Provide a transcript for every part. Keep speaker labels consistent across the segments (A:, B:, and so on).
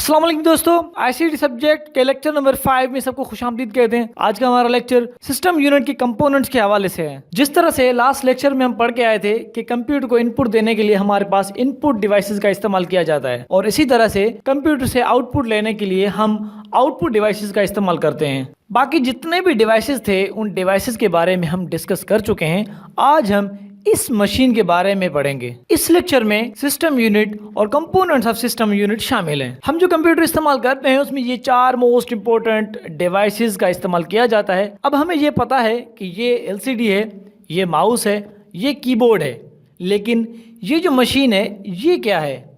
A: अस्सलाम वालेकुम दोस्तों, आईसीटी सब्जेक्ट के लेक्चर नंबर 5 में सबको खुशामदीद कहते हैं। आज का हमारा लेक्चर सिस्टम यूनिट के कंपोनेंट्स के हवाले से है। जिस तरह से लास्ट लेक्चर में हम पढ़ के आए थे कि कंप्यूटर को इनपुट देने के लिए हमारे पास इनपुट डिवाइसेस का इस्तेमाल किया जाता है, और इसी तरह से कंप्यूटर से आउटपुट लेने के लिए हम आउटपुट डिवाइसेस का इस्तेमाल करते हैं। बाकी जितने भी डिवाइसेस थे उन डिवाइसेस के बारे में हम डिस्कस कर चुके हैं। आज हम इस मशीन के बारे में पढ़ेंगे। इस लेक्चर में सिस्टम यूनिट और कंपोनेंट्स ऑफ सिस्टम यूनिट शामिल हैं। हम जो कंप्यूटर इस्तेमाल करते हैं उसमें ये 4 मोस्ट इंपॉर्टेंट डिवाइसेस का इस्तेमाल किया जाता है। अब हमें ये पता है कि ये एलसीडी है, ये माउस है, ये कीबोर्ड है, लेकिन ये जो मशीन है ये क्या है?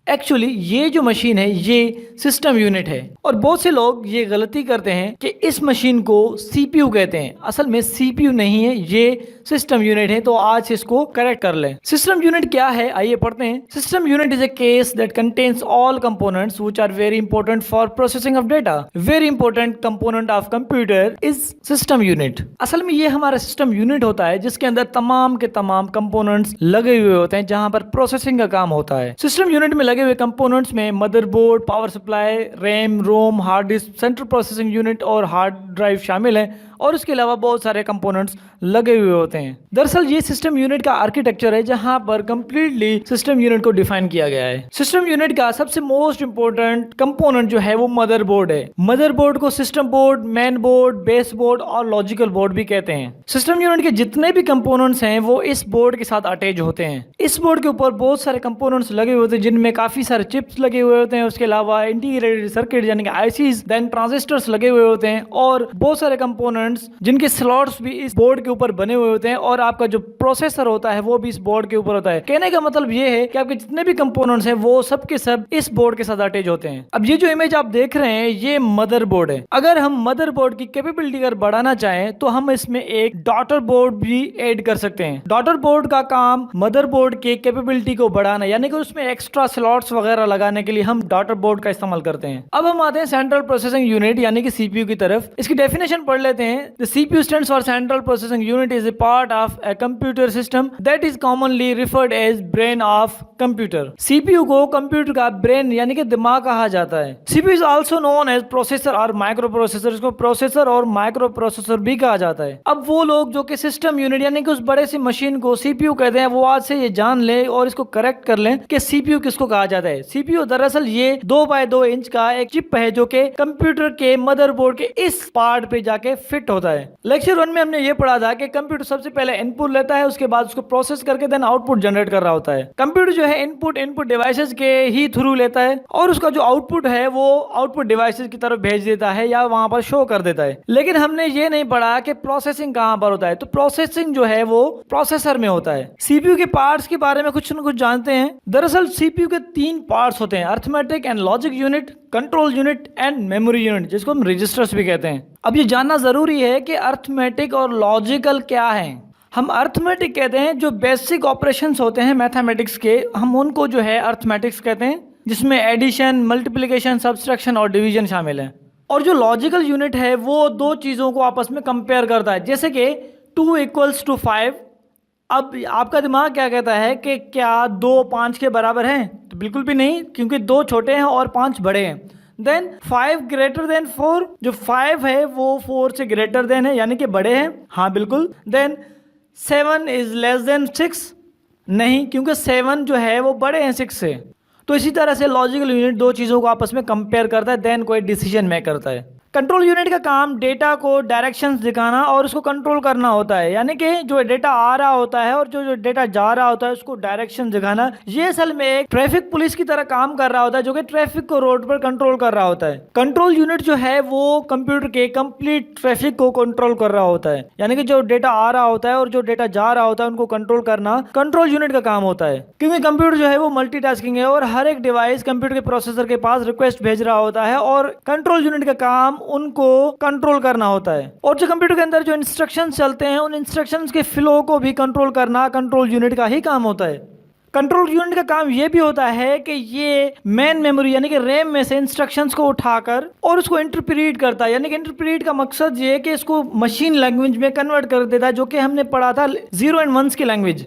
A: एक्चुअली ये जो मशीन है ये सिस्टम यूनिट है, और बहुत से लोग ये गलती करते हैं कि इस मशीन को सीपीयू कहते हैं। असल में सीपीयू नहीं है, ये सिस्टम यूनिट है। तो आज इसको करेक्ट कर लें। सिस्टम यूनिट क्या है, आइए पढ़ते हैं। System unit is a case that contains all components which are very important for processing of data. Very important component of computer is system unit. असल में ये हमारा सिस्टम यूनिट होता है जिसके अंदर तमाम के तमाम कंपोनेंट्स लगे हुए होते हैं जहां पर प्रोसेसिंग का काम होता है। सिस्टम यूनिट में लगे हुए कंपोनेंट्स में motherboard, power supply, RAM, ROM, hard disk, central processing unit और हार्ड ड्राइव शामिल हैं, और उसके अलावा बहुत सारे कंपोनेंट्स लगे हुए होते हैं। दरअसल ये सिस्टम यूनिट का आर्किटेक्चर है जहां पर कंप्लीटली सिस्टम यूनिट को डिफाइन किया गया है। सिस्टम यूनिट का सबसे मोस्ट इंपॉर्टेंट कंपोनेंट जो है वो मदरबोर्ड है। मदरबोर्ड को system board, main board, base board और लॉजिकल बोर्ड भी कहते हैं। सिस्टम यूनिट के जितने भी कंपोनेंट्स हैं वो इस बोर्ड के साथ अटैच होते हैं। इस बोर्ड के ऊपर बहुत सारे कंपोनेंट्स लगे हुए होते हैं जिनमें काफी सारे चिप्स लगे हुए होते हैं। उसके अलावा इंटीग्रेटेड सर्किट यानी कि आईसीज, देन ट्रांजिस्टर्स लगे हुए होते हैं, और बहुत सारे कंपोनेंट्स जिनके स्लॉट्स भी इस बोर्ड के ऊपर बने हुए होते हैं, और आपका जो प्रोसेसर होता है वो भी इस बोर्ड के ऊपर होता है। कहने का मतलब ये है कि आपके जितने भी कंपोनेंट्स हैं वो सब के सब इस बोर्ड के साथ अटैच होते हैं। अब ये जो इमेज आप देख रहे हैं ये मदरबोर्ड है। अगर हम मदरबोर्ड की कैपेबिलिटी अगर बढ़ाना चाहें तो हम इसमें एक डॉटर बोर्ड भी ऐड कर सकते हैं। डॉटर बोर्ड का काम मदरबोर्ड के कैपेबिलिटी को बढ़ाना, यानी कि उसमें एक्स्ट्रा स्लॉट्स वगैरह लगाने के लिए हम डॉटर बोर्ड का इस्तेमाल करते हैं। अब हम आते हैं सेंट्रल प्रोसेसिंग यूनिट यानी कि सीपीयू की तरफ। इसकी डेफिनेशन पढ़ लेते हैं। The CPU stands for Central Processing Unit, is a part of a computer system that is commonly referred as brain of computer. CPU को कंप्यूटर का ब्रेन यानी कि दिमाग कहा जाता है। CPU is also known as processor और microprocessor. इसको प्रोसेसर और माइक्रो प्रोसेसर भी कहा जाता है। अब वो लोग जो कि सिस्टम यूनिट यानी कि उस बड़े सी मशीन को CPU कहते हैं, वो आज से ये जान ले और इसको करेक्ट कर लें कि CPU किसको कहा जाता है। CPU दरअसल ये 2 बाय 2 इंच का एक चिप है जो कि कंप्यूटर के मदरबोर्ड के इस पार्ट पे जाके फिट होता है। लेक्चर 1 में हमने ये पढ़ा था कि कंप्यूटर सबसे पहले इनपुट लेता है, उसके बाद उसको प्रोसेस करके देन आउटपुट जनरेट कर रहा होता है। कंप्यूटर जो है इनपुट डिवाइसेस के ही थ्रू लेता है, और उसका जो आउटपुट है वो आउटपुट डिवाइसेस की तरफ भेज देता है या वहां पर शो कर देता है। लेकिन हमने ये नहीं पढ़ा कि प्रोसेसिंग कहां पर होता है। तो प्रोसेसिंग जो है वो प्रोसेसर में होता है। सीपीयू के पार्ट्स के बारे में कुछ न कुछ जानते हैं। दरअसल सीपीयू के 3 पार्ट्स होते हैं, arithmetic and logic unit, control unit and memory unit, जिसको हम रजिस्टर्स भी कहते हैं। अब ये जानना जरूरी है कि अरिथमेटिक और लॉजिकल क्या है। हम अरिथमेटिक कहते हैं जो बेसिक ऑपरेशंस होते हैं मैथमेटिक्स के, हम उनको जो है अरिथमेटिक्स कहते हैं, जिसमें एडिशन, मल्टीप्लिकेशन, सब्सट्रैक्शन और डिवीजन शामिल है। और जो लॉजिकल यूनिट है वो 2 चीज़ों को आपस में कंपेयर करता है, जैसे कि 2 = 5। अब आपका दिमाग क्या कहता है कि क्या 2 5 के बराबर हैं? तो बिल्कुल भी नहीं, क्योंकि 2 छोटे हैं और 5 बड़े हैं। देन 5 > 4, जो 5 है वो 4 से ग्रेटर देन है यानी कि बड़े हैं, हाँ बिल्कुल। देन 7 < 6, नहीं, क्योंकि 7 जो है वो बड़े हैं 6 से। तो इसी तरह से लॉजिकल यूनिट 2 चीज़ों को आपस में कंपेयर करता है, देन कोई डिसीजन मेक करता है। कंट्रोल यूनिट का काम डेटा को डायरेक्शंस दिखाना और उसको कंट्रोल करना होता है, यानी कि जो डेटा आ रहा होता है और जो डेटा जा रहा होता है उसको डायरेक्शन दिखाना। ये असल में एक ट्रैफिक पुलिस की तरह काम कर रहा होता है जो कि ट्रैफिक को रोड पर कंट्रोल कर रहा होता है। कंट्रोल यूनिट जो है वो कंप्यूटर के कंप्लीट ट्रैफिक को कंट्रोल कर रहा होता है, यानी कि जो डेटा आ रहा होता है और जो डेटा जा रहा होता है उनको कंट्रोल करना कंट्रोल यूनिट का काम होता है। क्योंकि कंप्यूटर जो है वो मल्टीटास्किंग है और हर एक डिवाइस कंप्यूटर के प्रोसेसर के पास रिक्वेस्ट भेज रहा होता है, और कंट्रोल यूनिट का काम उनको कंट्रोल करना होता है। और जो कंप्यूटर के अंदर जो इंस्ट्रक्शंस चलते हैं उन इंस्ट्रक्शंस के फ्लो को भी कंट्रोल करना कंट्रोल यूनिट का ही काम होता है। कंट्रोल यूनिट का काम ये भी होता है कि ये मेन मेमोरी यानी कि रैम में से इंस्ट्रक्शंस को उठाकर और उसको इंटरप्रीट करता है, यानी कि इंटरप्रीट का मकसद ये है कि इसको मशीन लैंग्वेज में कन्वर्ट कर देता है, जो कि हमने पढ़ा था 0 और 1 की language.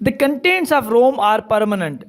A: The contents of ROM are permanent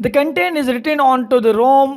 A: The content is written onto the ROM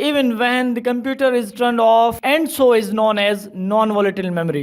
A: even when the computer is turned off and so is known as non-volatile memory.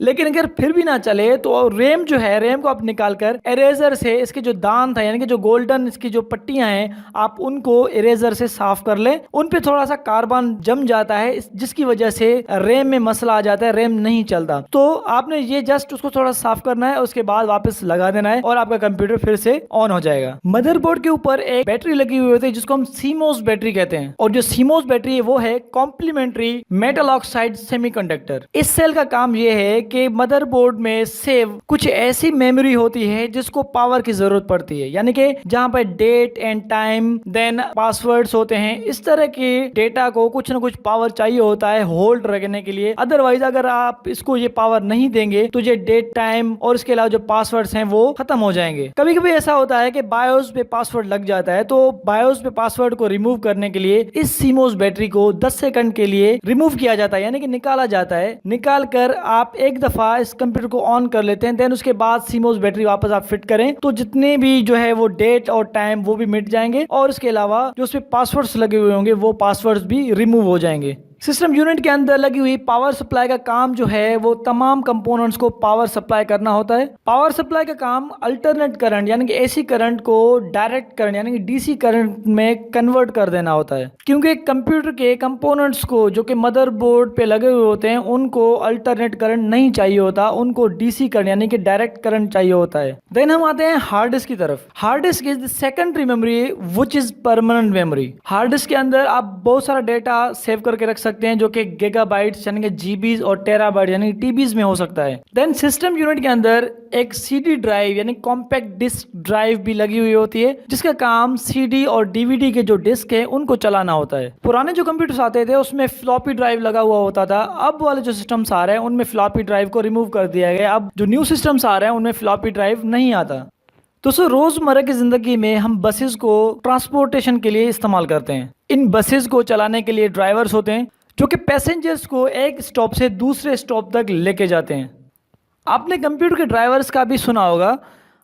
A: लेकिन अगर फिर भी ना चले तो रैम जो है, रैम को आप निकाल कर इरेजर से इसके जो दांत था यानी कि जो गोल्डन इसकी जो पट्टियां हैं आप उनको इरेजर से साफ कर लें। उन पे थोड़ा सा कार्बन जम जाता है जिसकी वजह से रैम में मसला आ जाता है, रैम नहीं चलता। तो आपने ये जस्ट उसको थोड़ा साफ करना है, उसके बाद वापस लगा देना है और आपका कंप्यूटर फिर से ऑन हो जाएगा। मदरबोर्ड के ऊपर एक बैटरी लगी हुई होती है जिसको हम सीमोस बैटरी कहते हैं, और जो सीमोस बैटरी है वो है कॉम्प्लीमेंट्री मेटल ऑक्साइड सेमीकंडक्टर। इस सेल का काम ये है कि मदरबोर्ड में सेव कुछ ऐसी मेमोरी होती है जिसको पावर की जरूरत पड़ती है, यानी कि जहां पर date and time then passwords होते हैं, इस तरह के डेटा को कुछ ना कुछ पावर चाहिए होता है होल्ड रखने के लिए। अदरवाइज अगर आप इसको ये पावर नहीं देंगे तो ये डेट टाइम और इसके अलावा जो पासवर्ड्स हैं वो खत्म हो जाएंगे। कभी कभी ऐसा होता है कि बायोस पे पासवर्ड लग जाता है, तो बायोस पे पासवर्ड को रिमूव करने के लिए इस सीमोस बैटरी को 10 सेकंड के लिए रिमूव किया जाता है, यानी कि निकाला जाता है। निकाल कर आप एक दफा इस कंप्यूटर को ऑन कर लेते हैं, देन उसके बाद सीमोस बैटरी वापस आप फिट करें तो जितने भी जो है वो डेट और टाइम वो भी मिट जाएंगे, और इसके अलावा जो उसपे पासवर्ड्स लगे हुए होंगे वो पासवर्ड्स भी रिमूव हो जाएंगे। सिस्टम यूनिट के अंदर लगी हुई पावर सप्लाई का काम जो है वो तमाम कंपोनेंट्स को पावर सप्लाई करना होता है। पावर सप्लाई का काम अल्टरनेट करंट यानी कि एसी करंट को डायरेक्ट करंट यानी कि डीसी करंट में कन्वर्ट कर देना होता है, क्योंकि कंप्यूटर के कंपोनेंट्स को जो कि मदरबोर्ड पे लगे हुए होते हैं उनको अल्टरनेट करंट नहीं चाहिए होता, उनको डीसी करंट यानी कि डायरेक्ट करंट चाहिए होता है। देन हम आते हैं हार्ड डिस्क की तरफ। Hard disk is the secondary memory which is permanent memory. Hard disk के अंदर आप बहुत सारा डेटा सेव करके रख सकते हैं जो कि गीगाबाइट्स यानी कि जीबीज और टेराबाइट यानी कि टीबीज में हो सकता है। देन सिस्टम यूनिट के अंदर एक सीडी ड्राइव यानी कॉम्पैक्ट डिस्क ड्राइव भी लगी हुई होती है जिसका काम सीडी और डीवीडी के जो डिस्क है उनको चलाना होता है। पुराने जो कंप्यूटर्स आते थे उसमें फ्लॉपी ड्राइव लगा हुआ होता था, अब वाले जो सिस्टम्स आ रहे हैं उनमें फ्लॉपी ड्राइव को रिमूव कर दिया गया। अब जो न्यू सिस्टम्स आ रहे हैं उनमें फ्लॉपी ड्राइव नहीं आता। दोस्तों रोजमर्रा की जिंदगी में हम बसेस को ट्रांसपोर्टेशन के लिए इस्तेमाल करते हैं। इन बसेस को चलाने के लिए ड्राइवर्स होते हैं जो कि पैसेंजर्स को एक स्टॉप से दूसरे स्टॉप तक लेके जाते हैं। आपने कंप्यूटर के ड्राइवर्स का भी सुना होगा।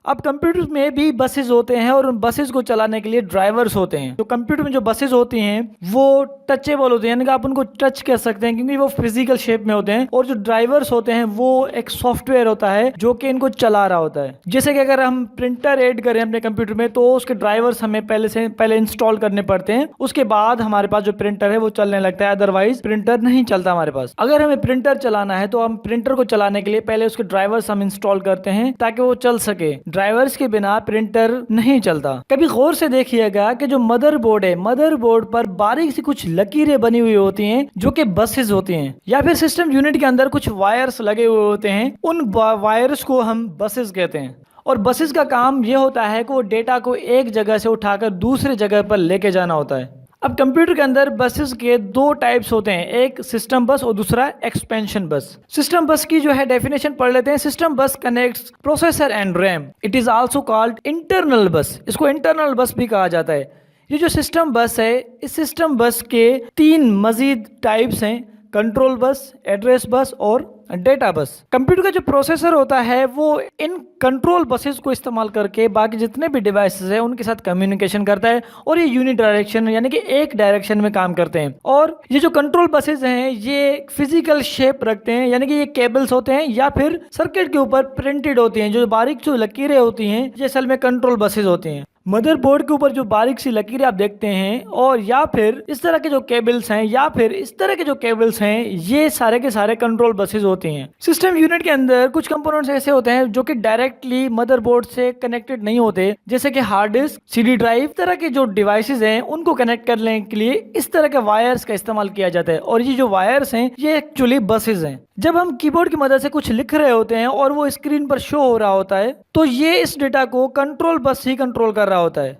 A: अब कंप्यूटर में भी बसेस होते हैं और उन बसेस को चलाने के लिए ड्राइवर्स होते हैं। तो कंप्यूटर में जो बसेस होती हैं वो टचेबल होती हैं, यानी कि आप उनको टच कर सकते हैं क्योंकि वो फिजिकल शेप में होते हैं, और जो ड्राइवर्स होते हैं वो एक सॉफ्टवेयर होता है जो कि इनको चला रहा होता है। जैसे कि अगर हम प्रिंटर ऐड करें अपने कंप्यूटर में तो उसके ड्राइवर्स हमें पहले इंस्टॉल करने पड़ते हैं, उसके बाद हमारे पास जो प्रिंटर है वो चलने लगता है, अदरवाइज प्रिंटर नहीं चलता हमारे पास। अगर हमें प्रिंटर चलाना है तो हम प्रिंटर को चलाने के लिए पहले उसके ड्राइवर्स हम इंस्टॉल करते हैं ताकि वो चल सके। ड्राइवर्स के बिना प्रिंटर नहीं चलता। कभी गौर से देखिएगा कि जो मदरबोर्ड है, मदरबोर्ड पर बारीक सी कुछ लकीरें बनी हुई होती हैं जो कि बसेस होती हैं, या फिर सिस्टम यूनिट के अंदर कुछ वायर्स लगे हुए होते हैं, उन वायर्स को हम बसेस कहते हैं। और बसेस का काम यह होता है कि वो डेटा को एक जगह से उठाकर दूसरे जगह पर लेके जाना होता है। अब कंप्यूटर के अंदर बसेस के दो टाइप्स होते हैं, एक सिस्टम बस और दूसरा एक्सपेंशन बस। सिस्टम बस की जो है डेफिनेशन पढ़ लेते हैं। सिस्टम बस connects processor and RAM. It is also called internal बस। इसको इंटरनल बस भी कहा जाता है। ये जो सिस्टम बस है, इस सिस्टम बस के 3 मजीद टाइप्स हैं, कंट्रोल बस, एड्रेस बस और डेटा बस। कंप्यूटर का जो प्रोसेसर होता है वो इन कंट्रोल बसेस को इस्तेमाल करके बाकी जितने भी डिवाइसेस हैं उनके साथ कम्युनिकेशन करता है, और ये यूनि डायरेक्शन यानी कि एक डायरेक्शन में काम करते हैं। और ये जो कंट्रोल बसेस हैं ये फिजिकल शेप रखते हैं, यानी कि ये केबल्स होते हैं या फिर सर्किट के ऊपर प्रिंटेड होती हैं। जो बारीक जो लकीरें होती हैं ये असल में कंट्रोल बसेस होती हैं। मदरबोर्ड के ऊपर जो बारीक सी लकीरें आप देखते हैं, और या फिर इस तरह के जो केबल्स हैं या फिर इस तरह के जो केबल्स हैं, ये सारे के सारे कंट्रोल बसेस होती हैं। सिस्टम यूनिट के अंदर कुछ कंपोनेंट्स ऐसे होते हैं जो कि डायरेक्टली मदरबोर्ड से कनेक्टेड नहीं होते, जैसे कि हार्ड डिस्क, सीडी ड्राइव। तरह के जो डिवाइसेस हैं उनको कनेक्ट करने के लिए इस तरह के वायर्स का इस्तेमाल किया जाता है, और ये जो वायर्स हैं ये एक्चुअली बसेस हैं। जब हम कीबोर्ड की मदद से कुछ लिख रहे होते हैं और वो स्क्रीन पर शो हो रहा होता है तो ये इस डेटा को कंट्रोल बस ही कंट्रोल कर रहा होता है।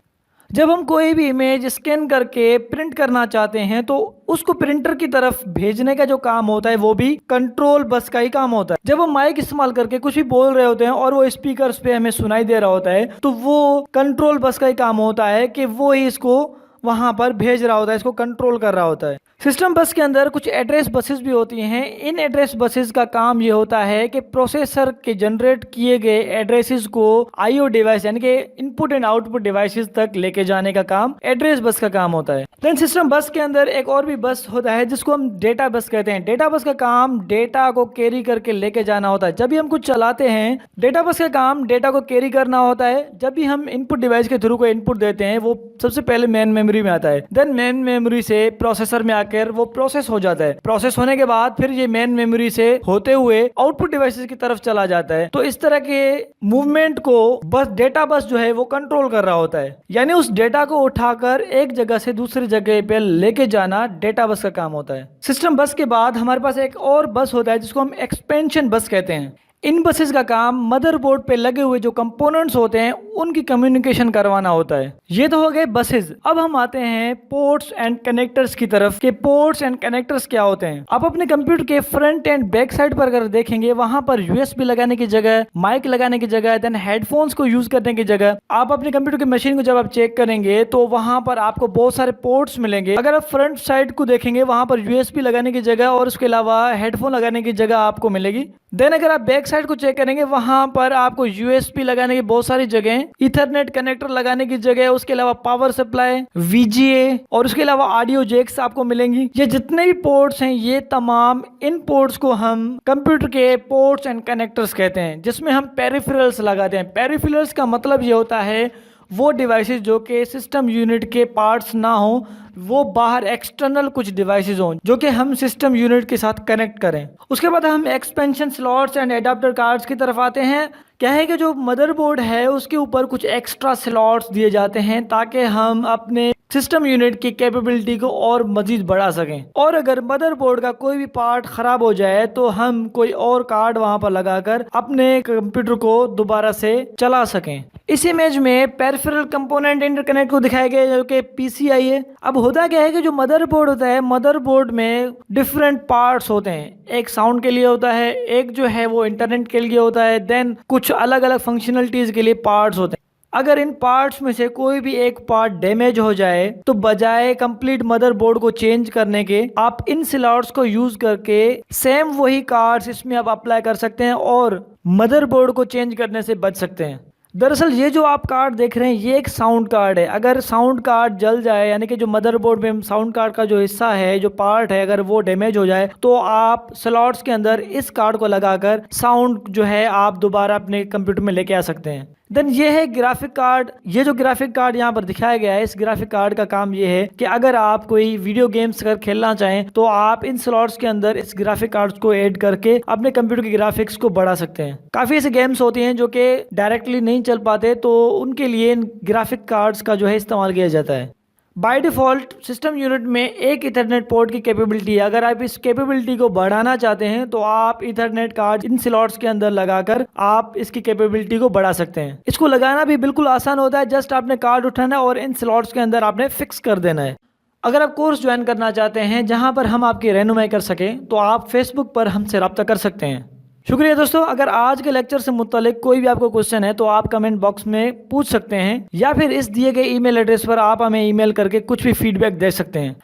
A: जब हम कोई भी इमेज स्कैन करके प्रिंट करना चाहते हैं तो उसको प्रिंटर की तरफ भेजने का जो काम होता है वो भी कंट्रोल बस का ही काम होता है। जब हम माइक इस्तेमाल करके कुछ भी बोल रहे होते हैं और वो स्पीकर्स पे हमें सुनाई दे रहा होता है तो वो कंट्रोल बस का ही काम होता है कि वो ही इसको वहां पर भेज रहा होता है, इसको कंट्रोल कर रहा होता है। सिस्टम बस के अंदर कुछ एड्रेस बसेस भी होती हैं। इन एड्रेस बसेस का काम ये होता है कि प्रोसेसर के जनरेट किए गए एड्रेसेस को आईओ डिवाइस यानी कि इनपुट एंड आउटपुट डिवाइसेस तक लेके जाने का काम एड्रेस बस का काम होता है। देन सिस्टम बस के अंदर एक और भी बस होता है जिसको हम डेटा बस कहते हैं। डेटा बस का काम डेटा को कैरी करके लेके जाना होता है। जब भी हम कुछ चलाते हैं, डेटा बस का काम डेटा को कैरी करना होता है। जब भी हम इनपुट डिवाइस के थ्रू को इनपुट देते हैं, वो सबसे पहले मेन मेमोरी में आता है। देन मेन मेमोरी से प्रोसेसर में आकर वो प्रोसेस हो जाता है। प्रोसेस होने के बाद फिर ये मेन मेमोरी से होते हुए आउटपुट डिवाइसेस की तरफ चला जाता है। तो इस तरह के मूवमेंट को बस डेटा बस जो है वो कंट्रोल कर रहा होता है। यानी उस डेटा को उठाकर एक जगह से दूसरी जगह पे लेके जाना डेटा बस का काम होता है। सिस्टम बस के बाद हमारे पास एक और बस होता है जिसको हम एक्सपेंशन बस कहते हैं। इन बसेस का काम मदरबोर्ड पे लगे हुए जो कंपोनेंट्स होते हैं उनकी कम्युनिकेशन करवाना होता है। ये तो हो गए बसेस। अब हम आते हैं पोर्ट्स एंड कनेक्टर्स की तरफ कि पोर्ट्स एंड कनेक्टर्स क्या होते हैं। आप अपने कंप्यूटर के फ्रंट एंड बैक साइड पर अगर देखेंगे, वहां पर यूएसबी लगाने की जगह, माइक लगाने की जगह, देन हेडफोन्स को यूज करने की जगह, आप अपने कंप्यूटर की मशीन को जब आप चेक करेंगे तो वहां पर आपको बहुत सारे पोर्ट्स मिलेंगे। अगर आप फ्रंट साइड को देखेंगे, वहां पर यूएसबी लगाने की जगह और उसके अलावा हेडफोन लगाने की जगह आपको मिलेगी। देन अगर आप बैक साइड को चेक करेंगे, वहां पर आपको यूएसबी लगाने की बहुत सारी जगह, इथरनेट कनेक्टर लगाने की जगह, उसके अलावा पावर सप्लाई, वीजीए और उसके अलावा ऑडियो जैक्स आपको मिलेंगी। ये जितने भी पोर्ट्स हैं, ये तमाम इन पोर्ट्स को हम कंप्यूटर के पोर्ट्स एंड कनेक्टर्स कहते हैं, जिसमें हम पेरिफेरल्स लगाते हैं। पेरिफेरल्स का मतलब ये होता है वो डिवाइसेस जो कि सिस्टम यूनिट के पार्ट्स ना हो, वो बाहर एक्सटर्नल कुछ डिवाइसेस हों जो कि हम सिस्टम यूनिट के साथ कनेक्ट करें। उसके बाद हम expansion slots and adapter cards की तरफ आते हैं। क्या है कि जो मदरबोर्ड है उसके ऊपर कुछ एक्स्ट्रा स्लॉट्स दिए जाते हैं ताकि हम अपने सिस्टम यूनिट की कैपेबिलिटी को और मजीद बढ़ा सकें। और अगर मदरबोर्ड का कोई भी पार्ट खराब हो जाए तो हम कोई और कार्ड वहां पर लगाकर अपने कंप्यूटर को दोबारा से चला सकें। इस इमेज में पेरिफेरल कंपोनेंट इंटरकनेक्ट को दिखाया गया है जो कि पीसीआई है। अब होता क्या है कि जो मदरबोर्ड होता है, मदरबोर्ड में डिफरेंट पार्ट्स होते हैं। एक साउंड के लिए होता है, एक जो है वो इंटरनेट के लिए होता है, देन कुछ अलग अलग फंक्शनलिटीज के लिए पार्ट्स होते हैं। अगर इन पार्ट्स में से कोई भी एक पार्ट डैमेज हो जाए तो बजाय कंप्लीट मदरबोर्ड को चेंज करने के, आप इन स्लॉट्स को यूज करके सेम वही कार्ड्स इसमें आप अप्लाई कर सकते हैं और मदरबोर्ड को चेंज करने से बच सकते हैं। दरअसल ये जो आप कार्ड देख रहे हैं, ये एक साउंड कार्ड है। अगर साउंड कार्ड जल जाए, यानी कि जो मदरबोर्ड में साउंड कार्ड का जो हिस्सा है, जो पार्ट है, अगर वो डैमेज हो जाए तो आप स्लॉट्स के अंदर इस कार्ड को लगाकर साउंड जो है आप दोबारा अपने कंप्यूटर में लेके आ सकते हैं। देन ये है ग्राफिक कार्ड। ये जो ग्राफिक कार्ड यहाँ पर दिखाया गया है, इस ग्राफिक कार्ड का काम ये है कि अगर आप कोई वीडियो गेम्स अगर खेलना चाहें तो आप इन स्लॉट्स के अंदर इस ग्राफिक कार्ड्स को ऐड करके अपने कंप्यूटर के ग्राफिक्स को बढ़ा सकते हैं। काफ़ी ऐसे गेम्स होते हैं जो कि डायरेक्टली नहीं चल पाते, तो उनके लिए इन ग्राफिक कार्ड्स का जो है इस्तेमाल किया जाता है। बाय डिफ़ॉल्ट सिस्टम यूनिट में एक इथरनेट पोर्ट की कैपेबिलिटी है। अगर आप इस कैपेबिलिटी को बढ़ाना चाहते हैं तो आप इथरनेट कार्ड इन स्लॉट्स के अंदर लगाकर आप इसकी कैपेबिलिटी को बढ़ा सकते हैं। इसको लगाना भी बिल्कुल आसान होता है। जस्ट आपने कार्ड उठाना है और इन स्लॉट्स के अंदर आपने फिक्स कर देना है। अगर आप कोर्स ज्वाइन करना चाहते हैं जहां पर हम आपकी रहनुमाई कर सकें तो आप फेसबुक पर हमसे रब्ता कर सकते हैं। शुक्रिया दोस्तों। अगर आज के लेक्चर से मुतालिक कोई भी आपको क्वेश्चन है तो आप कमेंट बॉक्स में पूछ सकते हैं या फिर इस दिए गए ईमेल एड्रेस पर आप हमें ईमेल करके कुछ भी फीडबैक दे सकते हैं।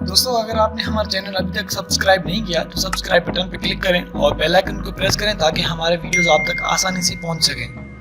A: दोस्तों, अगर आपने हमारा चैनल अभी तक सब्सक्राइब नहीं किया तो सब्सक्राइब बटन पर क्लिक करें और बेल आइकन को प्रेस करें ताकि हमारे वीडियोस आप तक आसानी से पहुंच सकें।